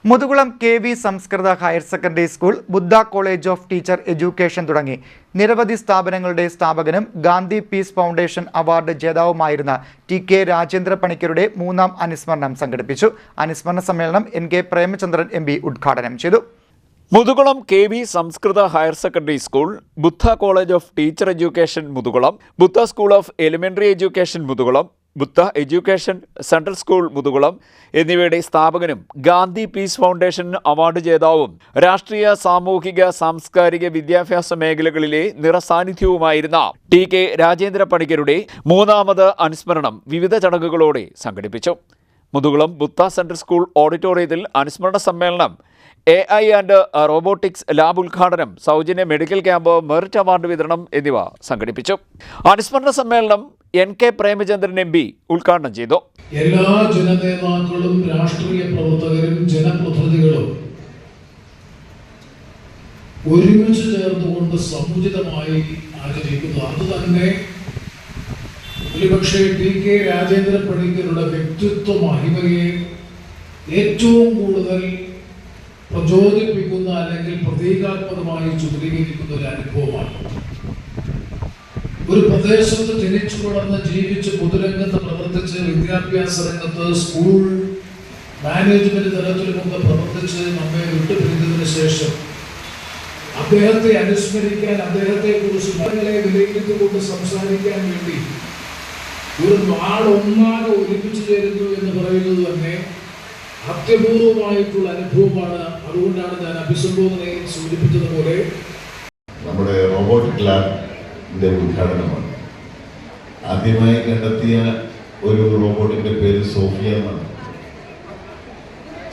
മുതുകുളം കെ.വി. Samskrita higher secondary school, Buddha college of teacher education തുടങ്ങി നിരവധി സ്ഥാപനങ്ങളുടെ സ്ഥാപകനും ഗാന്ധി പീസ് ഫൗണ്ടേഷൻ അവാർഡ് ജേതാവുമായിരുന്ന ടി.കെ. രാജേന്ദ്ര പണിക്കരുടെ മൂന്നാം അനുസ്മരണം സംഘടിപ്പിച്ചു. അനുസ്മരണ സമ്മേളനം N.K. പ്രേമചന്ദ്രൻ MP ഉദ്ഘാടനം ചെയ്തു. മുതുകുളം കെ.വി. Samskrita higher secondary school, Buddha college of teacher education Muthukulam, Buddha school of elementary education Muthukulam, Buddha education central school Muthukulam എന്നിവയുടെ സ്ഥാപകനും ഗാന്ധി പീസ് ഫൗണ്ടേഷൻ അവാർഡ് ജേതാവും രാഷ്ട്രീയ, സാമൂഹിക, സാംസ്കാരിക, വിദ്യാഭ്യാസ മേഖലകളിലെ നിറസാന്നിധ്യവുമായിരുന്ന ടി.കെ. രാജേന്ദ്ര പണിക്കരുടെ മൂന്നാമത് അനുസ്മരണം വിവിധ ചടങ്ങുകളോടെ സംഘടിപ്പിച്ചു. മുതുകുളം ബുദ്ധ സെൻട്രൽ സ്കൂൾ ഓഡിറ്റോറിയത്തിൽ അനുസ്മരണ സമ്മേളനം, AI ആൻഡ് റോബോട്ടിക്സ് ലാബ് ഉദ്ഘാടനം, സൗജന്യ മെഡിക്കൽ ക്യാമ്പ്, മെറിറ്റ് അവാർഡ് വിതരണം എന്നിവ സംഘടിപ്പിച്ചു. അനുസ്മരണ സമ്മേളനം N.K. പ്രേമചന്ദ്രൻ MP ഉദ്ഘാടനം ചെയ്തു. എല്ലാ ജനനേതാക്കളും, രാഷ്ട്രീയ പ്രവർത്തകരും, ജനപ്രതിനിധികളും ഒരുമിച്ച് ചേർന്നുകൊണ്ട് സമുചിതമായി ആചരിക്കുന്നു. അതുതന്നെ ഒരുപക്ഷെ ടി.കെ. രാജേന്ദ്ര പണിക്കരുടെ വ്യക്തിത്വ മഹിമയെ ഏറ്റവും കൂടുതൽ പ്രചോദിപ്പിക്കുന്ന അല്ലെങ്കിൽ പ്രതീകാത്മകമായി ചിത്രീകരിക്കുന്ന ഒരു അനുഭവമാണ്. ഒരു പ്രദേശത്ത് ജനിച്ചു വളർന്ന് ജീവിച്ച് പൊതുരംഗത്ത് പ്രവർത്തിച്ച് വിദ്യാഭ്യാസ രംഗത്ത് സ്കൂൾ മാനേജ്മെന്റ് തലത്തിലുമൊക്കെ പ്രവർത്തിച്ച് നമ്മെ വിട്ടുപിരിഞ്ഞതിന് ശേഷം അദ്ദേഹത്തെ അനുസ്മരിക്കാൻ, അദ്ദേഹത്തെ കുറിച്ച് മകളെ വിലയിരുത്തിക്കൊണ്ട് സംസാരിക്കാൻ വേണ്ടി ഒരു നാളൊന്നാകെ ഒരുമിച്ച് ചേരുന്നു എന്ന് പറയുന്നത് തന്നെ അത്യപൂർവമായിട്ടുള്ള അനുഭവമാണ്. അതുകൊണ്ടാണ് ഞാൻ അഭിസംബോധനയിൽ സൂചിപ്പിച്ചതുപോലെ നമ്മുടെ റോബോട്ടിക് ലാബിന്റെ ഉദ്ഘാടനമാണ്. ആദ്യമായി കണ്ടെത്തിയ ഒരു റോബോട്ടിന്റെ പേര് സോഫിയ എന്നാണ്.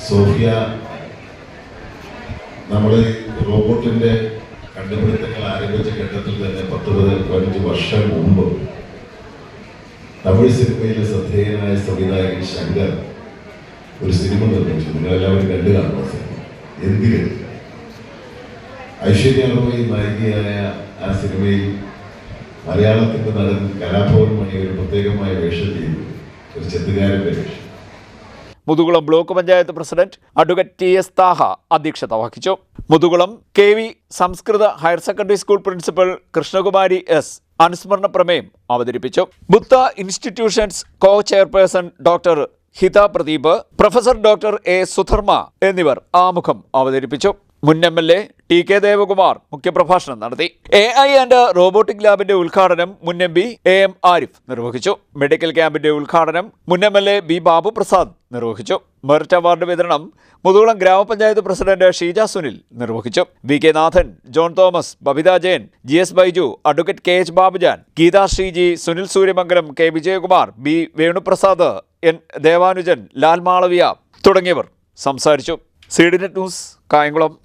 സോഫിയ നമ്മൾ റോബോട്ടിന്റെ കണ്ടുപിടുത്തങ്ങൾ ആരംഭിച്ച ഘട്ടത്തിൽ തന്നെ 10-15 വർഷം മുമ്പ് തമിഴ് സിനിമയിലെ ശ്രദ്ധേയനായ സംവിധായകൻ ശങ്കർ ഒരു സിനിമ നിർമ്മിച്ചു. നിങ്ങളെല്ലാവരും കണ്ടു കാണുന്ന സിനിമ എന്തിന്. ഐശ്വര്യ റോയ് നായികയായ ആ സിനിമയിൽ മലയാളത്തിന്റെ നടൻ കലാഭവൻ മണി ഒരു പ്രത്യേകമായ വേഷം ചെയ്തു, ഒരു ചെത്തുകാരന്റെ വേഷം. Muthukulam block panchayat president advocate T.S. Thaha അധ്യക്ഷത വഹിച്ചു. മുതുകുളം കെ.വി. Samskrita higher secondary school principal Krishnakumari S. അനുസ്മരണ പ്രമേയം അവതരിപ്പിച്ചു. Buddha institutions co chairperson doctor Hitha Pradeep, professor doctor A. Sudharma എന്നിവർ ആമുഖം അവതരിപ്പിച്ചു. മുൻ MLA T.K. ദേവകുമാർ മുഖ്യപ്രഭാഷണം നടത്തി. AI ആൻഡ് റോബോട്ടിക് ലാബിന്റെ ഉദ്ഘാടനം മുൻ MP A.M. ആരിഫ് നിർവഹിച്ചു. മെഡിക്കൽ ക്യാമ്പിന്റെ ഉദ്ഘാടനം മുൻ MLA B. ബാബു പ്രസാദ് നിർവഹിച്ചു. മെറിറ്റ് അവാർഡ് വിതരണം മുതുകുളം ഗ്രാമപഞ്ചായത്ത് പ്രസിഡന്റ് ഷീജ സുനിൽ നിർവഹിച്ചു. V.K. Nathan, John Thomas, Babitha Jayan, G.S. Baiju, advocate K.H. Babujan, Geetha Sreeji, Sunil Suryamangalam, K. Vijayakumar, B. Venuprasad, N. Devanujan, Lal Malaviya തുടങ്ങിയവർ സംസാരിച്ചു. CDNet news, Kayamkulam.